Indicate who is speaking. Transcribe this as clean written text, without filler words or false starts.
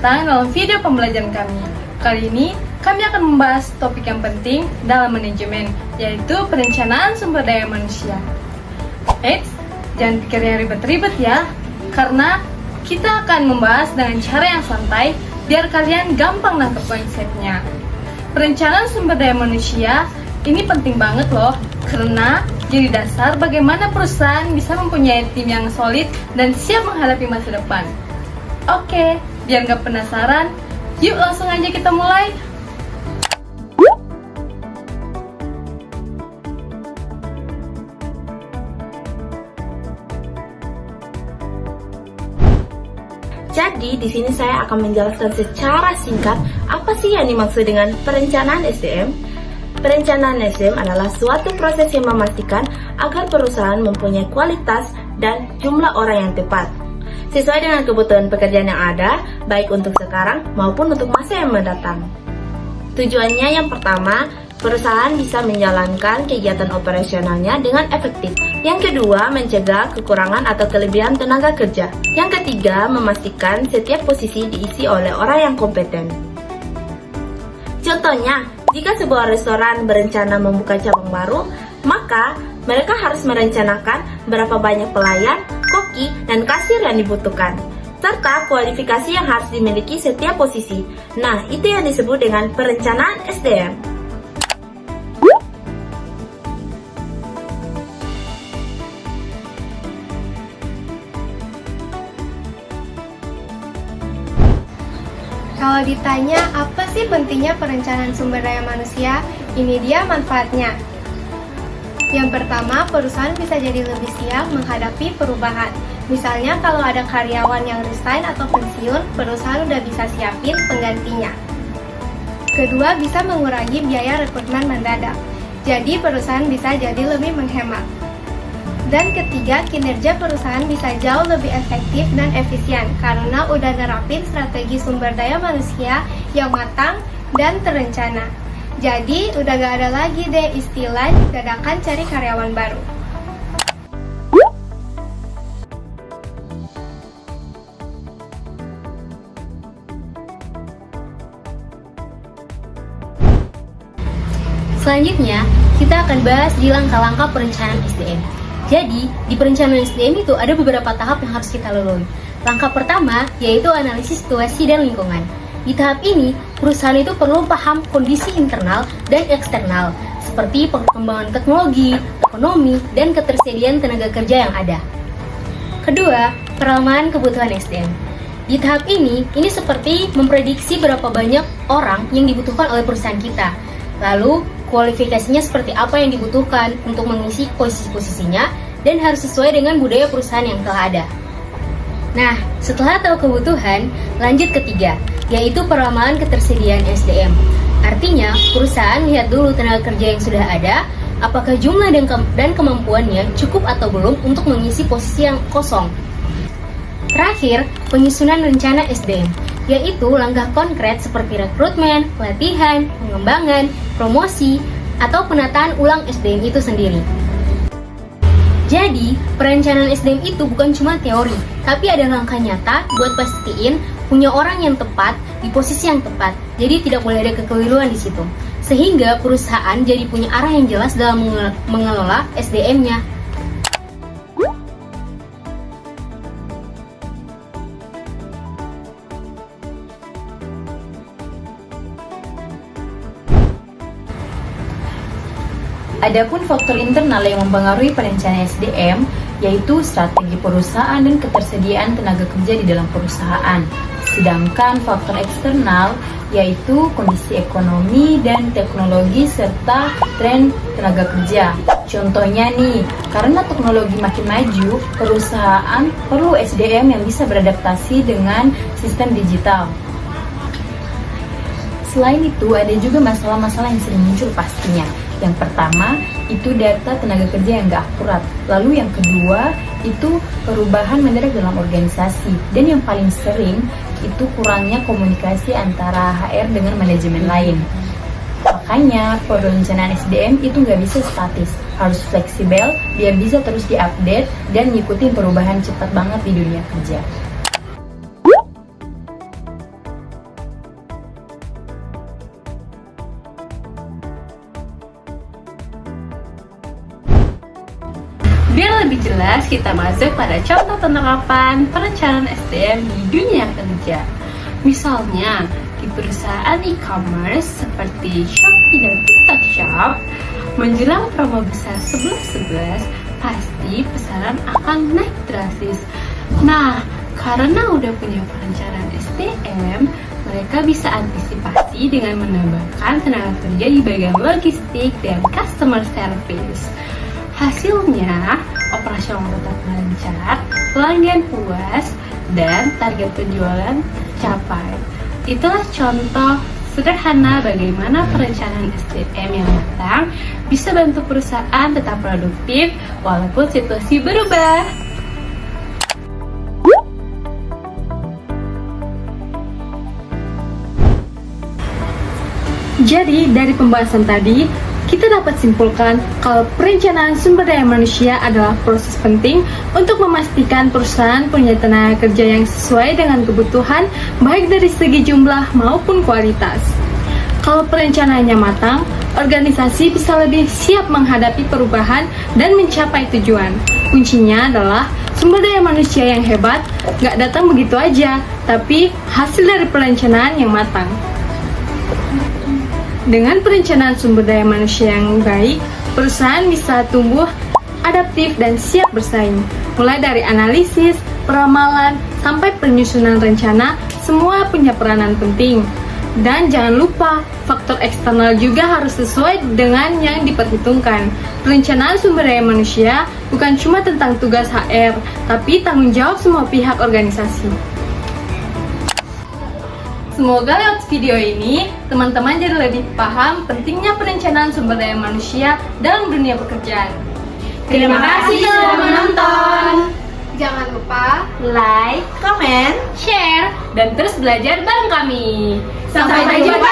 Speaker 1: datang dalam video pembelajaran kami. Kali ini, kami akan membahas topik yang penting dalam manajemen, yaitu perencanaan sumber daya manusia. Eits, jangan pikir yang ribet-ribet ya, karena kita akan membahas dengan cara yang santai, biar kalian gampang nangkep konsepnya. Perencanaan sumber daya manusia ini penting banget loh, karena jadi dasar bagaimana perusahaan bisa mempunyai tim yang solid dan siap menghadapi masa depan. Oke, biar gak penasaran, yuk langsung aja kita mulai.
Speaker 2: Jadi, di sini saya akan menjelaskan secara singkat apa sih yang dimaksud dengan perencanaan SDM. Perencanaan SDM adalah suatu proses yang memastikan agar perusahaan mempunyai kualitas dan jumlah orang yang tepat, sesuai dengan kebutuhan pekerjaan yang ada, baik untuk sekarang maupun untuk masa yang mendatang. Tujuannya yang pertama, perusahaan bisa menjalankan kegiatan operasionalnya dengan efektif. Yang kedua, mencegah kekurangan atau kelebihan tenaga kerja. Yang ketiga, memastikan setiap posisi diisi oleh orang yang kompeten. Contohnya, jika sebuah restoran berencana membuka cabang baru, maka mereka harus merencanakan berapa banyak pelayan, koki, dan kasir yang dibutuhkan, serta kualifikasi yang harus dimiliki setiap posisi. Nah, itu yang disebut dengan perencanaan SDM.
Speaker 3: Kalau ditanya apa sih pentingnya perencanaan sumber daya manusia, ini dia manfaatnya. Yang pertama, perusahaan bisa jadi lebih siap menghadapi perubahan. Misalnya kalau ada karyawan yang resign atau pensiun, perusahaan udah bisa siapin penggantinya. Kedua, bisa mengurangi biaya rekrutmen mendadak. Jadi perusahaan bisa jadi lebih menghemat. Dan ketiga, kinerja perusahaan bisa jauh lebih efektif dan efisien karena udah nerapin strategi sumber daya manusia yang matang dan terencana. Jadi udah gak ada lagi deh istilah dadakan cari karyawan baru.
Speaker 4: Selanjutnya, kita akan bahas di langkah-langkah perencanaan SDM. Jadi, di perencanaan SDM itu ada beberapa tahap yang harus kita lalui. Langkah pertama yaitu analisis situasi dan lingkungan. Di tahap ini, perusahaan itu perlu paham kondisi internal dan eksternal, seperti perkembangan teknologi, ekonomi, dan ketersediaan tenaga kerja yang ada. Kedua, peramaan kebutuhan SDM. Di tahap ini seperti memprediksi berapa banyak orang yang dibutuhkan oleh perusahaan kita. Lalu, kualifikasinya seperti apa yang dibutuhkan untuk mengisi posisi-posisinya dan harus sesuai dengan budaya perusahaan yang telah ada. Nah, setelah tahu kebutuhan, lanjut ketiga, yaitu peramalan ketersediaan SDM. Artinya, perusahaan lihat dulu tenaga kerja yang sudah ada, apakah jumlah dan kemampuannya cukup atau belum untuk mengisi posisi yang kosong. Terakhir, penyusunan rencana SDM, yaitu langkah konkret seperti rekrutmen, pelatihan, pengembangan, promosi, atau penataan ulang SDM itu sendiri. Jadi, perencanaan SDM itu bukan cuma teori, tapi ada langkah nyata buat pastiin punya orang yang tepat di posisi yang tepat. Jadi tidak boleh ada kekeliruan di situ. Sehingga perusahaan jadi punya arah yang jelas dalam mengelola SDM-nya.
Speaker 5: Adapun faktor internal yang mempengaruhi perencanaan SDM yaitu strategi perusahaan dan ketersediaan tenaga kerja di dalam perusahaan. Sedangkan faktor eksternal yaitu kondisi ekonomi dan teknologi serta tren tenaga kerja. Contohnya nih, karena teknologi makin maju, perusahaan perlu SDM yang bisa beradaptasi dengan sistem digital. Selain itu, ada juga masalah-masalah yang sering muncul pastinya. Yang pertama, itu data tenaga kerja yang gak akurat. Lalu yang kedua, itu perubahan mendadak dalam organisasi. Dan yang paling sering, itu kurangnya komunikasi antara HR dengan manajemen lain. Makanya, perencanaan SDM itu gak bisa statis. Harus fleksibel, biar bisa terus diupdate dan ngikutin perubahan cepat banget di dunia kerja.
Speaker 6: lebih jelas, kita masuk pada contoh penerapan perencanaan SDM di dunia kerja. Misalnya, di perusahaan e-commerce seperti Shopee dan TikTok Shop, menjelang promo besar 11/11, pasti pesanan akan naik drastis. Nah, karena udah punya perencanaan SDM, mereka bisa antisipasi dengan menambahkan tenaga kerja di bagian logistik dan customer service. Hasilnya, operasional tetap lancar, pelanggan puas, dan target penjualan tercapai. Itulah contoh sederhana bagaimana perencanaan SDM yang matang bisa bantu perusahaan tetap produktif walaupun situasi berubah.
Speaker 1: Jadi, dari pembahasan tadi, kita dapat simpulkan kalau perencanaan sumber daya manusia adalah proses penting untuk memastikan perusahaan punya tenaga kerja yang sesuai dengan kebutuhan, baik dari segi jumlah maupun kualitas. Kalau perencanaannya matang, organisasi bisa lebih siap menghadapi perubahan dan mencapai tujuan. Kuncinya adalah sumber daya manusia yang hebat nggak datang begitu aja, tapi hasil dari perencanaan yang matang. Dengan perencanaan sumber daya manusia yang baik, perusahaan bisa tumbuh adaptif dan siap bersaing. Mulai dari analisis, peramalan, sampai penyusunan rencana, semua punya peranan penting. Dan jangan lupa, faktor eksternal juga harus sesuai dengan yang diperhitungkan. Perencanaan sumber daya manusia bukan cuma tentang tugas HR, tapi tanggung jawab semua pihak organisasi. Semoga lewat video ini, teman-teman jadi lebih paham pentingnya perencanaan sumber daya manusia dalam dunia pekerjaan.
Speaker 2: Terima kasih sudah menonton.
Speaker 3: Jangan lupa
Speaker 2: Like, comment,
Speaker 6: Share, dan terus belajar bareng kami.
Speaker 2: sampai jumpa